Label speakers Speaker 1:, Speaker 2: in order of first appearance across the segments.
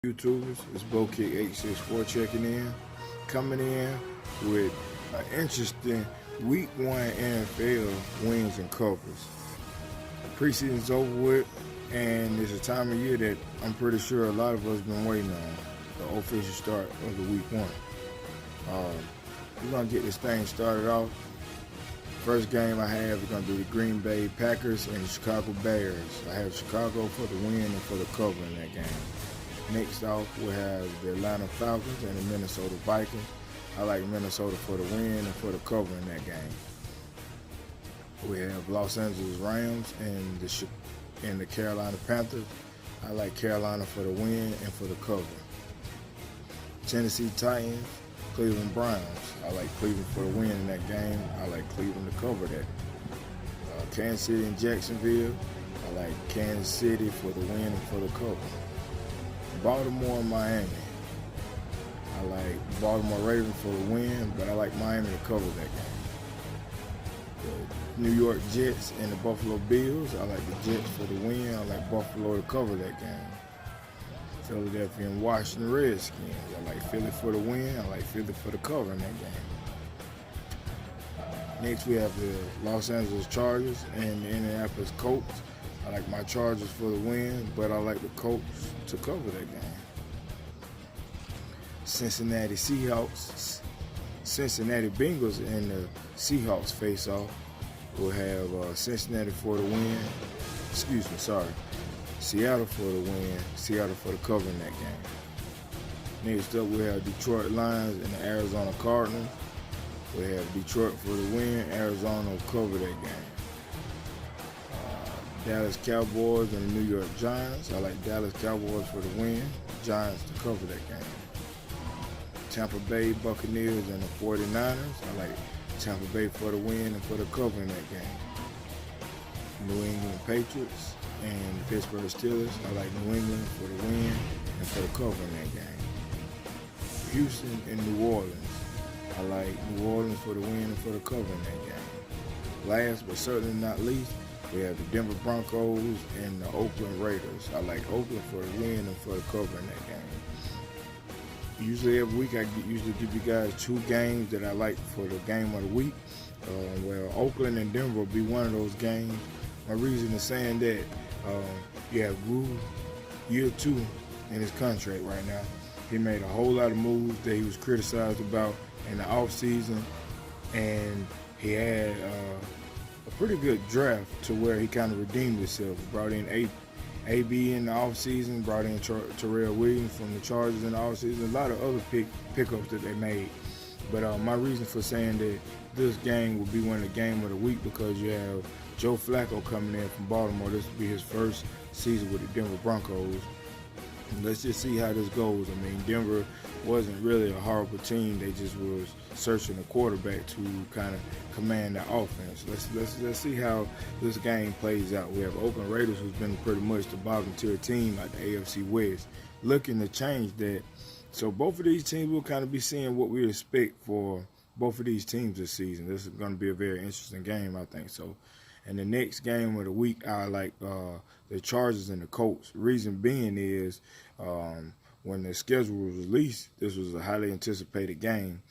Speaker 1: YouTubers, it's BoKick864 checking in, coming in with an interesting Week 1 NFL wins and covers. Preseason's over with, and it's a time of year that I'm pretty sure a lot of us been waiting on, the official start of the Week 1. We're going to get this thing started off. First game I have is going to be the Green Bay Packers and the Chicago Bears. I have Chicago for the win and for the cover in that game. Next off, we have the Atlanta Falcons and the Minnesota Vikings. I like Minnesota for the win and for the cover in that game. We have Los Angeles Rams and the Carolina Panthers. I like Carolina for the win and for the cover. Tennessee Titans, Cleveland Browns. I like Cleveland for the win in that game. I like Cleveland to cover that. Kansas City and Jacksonville. I like Kansas City for the win and for the cover. Baltimore and Miami. I like Baltimore Ravens for the win, but I like Miami to cover that game. The New York Jets and the Buffalo Bills. I like the Jets for the win. I like Buffalo to cover that game. Philadelphia and Washington Redskins. I like Philly for the win. I like Philly for the cover in that game. Next, we have the Los Angeles Chargers and the Indianapolis Colts. I like my Chargers for the win, but I like the Colts to cover that game. Cincinnati Seahawks, Cincinnati Bengals and the Seahawks face off. We'll have Cincinnati for the win. Seattle for the win, Seattle for the cover in that game. Next up, we have Detroit Lions and the Arizona Cardinals. We have Detroit for the win, Arizona will cover that game. Dallas Cowboys and the New York Giants. I like Dallas Cowboys for the win, Giants to cover that game. Tampa Bay Buccaneers and the 49ers. I like Tampa Bay for the win and for the cover in that game. New England Patriots and the Pittsburgh Steelers. I like New England for the win and for the cover in that game. Houston and New Orleans. I like New Orleans for the win and for the cover in that game. Last but certainly not least, we have the Denver Broncos and the Oakland Raiders. I like Oakland for the win and for the cover in that game. Usually every week I usually give you guys 2 games that I like for the game of the week. Well, Oakland and Denver will be one of those games. My reason is saying that you have Gruden, year 2 in his contract right now. He made a whole lot of moves that he was criticized about in the offseason, and he had a pretty good draft to where he kind of redeemed himself. Brought in AB in the offseason, brought in Terrell Williams from the Chargers in the offseason, a lot of other pickups that they made. But my reason for saying that this game will be one of the game of the week because you have Joe Flacco coming in from Baltimore. This will be his first season with the Denver Broncos. Let's just see how this goes. I mean, Denver wasn't really a horrible team. They just was searching a quarterback to kind of command the offense. Let's see how this game plays out. We have Oakland Raiders, who's been pretty much the bottom tier team at the AFC West, looking to change that. So both of these teams will kind of be seeing what we expect for both of these teams this season. This is going to be a very interesting game, I think so. And the next game of the week, I like the Chargers and the Colts. Reason being is when the schedule was released, this was a highly anticipated game.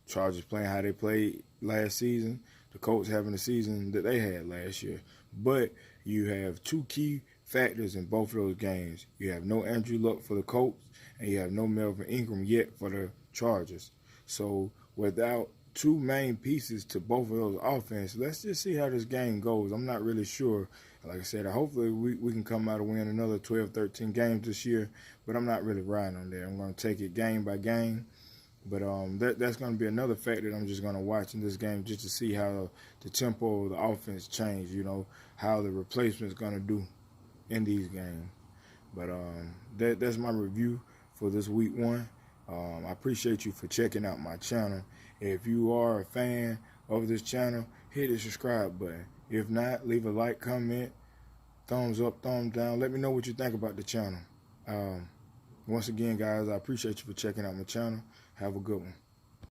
Speaker 1: Chargers playing how they played last season. The Colts having the season that they had last year. But you have 2 key factors in both of those games. You have no Andrew Luck for the Colts, and you have no Melvin Ingram yet for the Chargers. So without 2 main pieces to both of those offense, let's just see how this game goes. I'm not really sure. Like I said, hopefully we can come out and win another 12, 13 games this year, but I'm not really riding on that. I'm going to take it game by game. But that's going to be another factor that I'm just going to watch in this game just to see how the tempo of the offense change, how the replacement is going to do in these games. But that's my review for this week 1. I appreciate you for checking out my channel. If you are a fan of this channel, hit the subscribe button. If not, leave a like, comment, thumbs up, thumbs down. Let me know what you think about the channel. Once again, guys, I appreciate you for checking out my channel. Have a good one.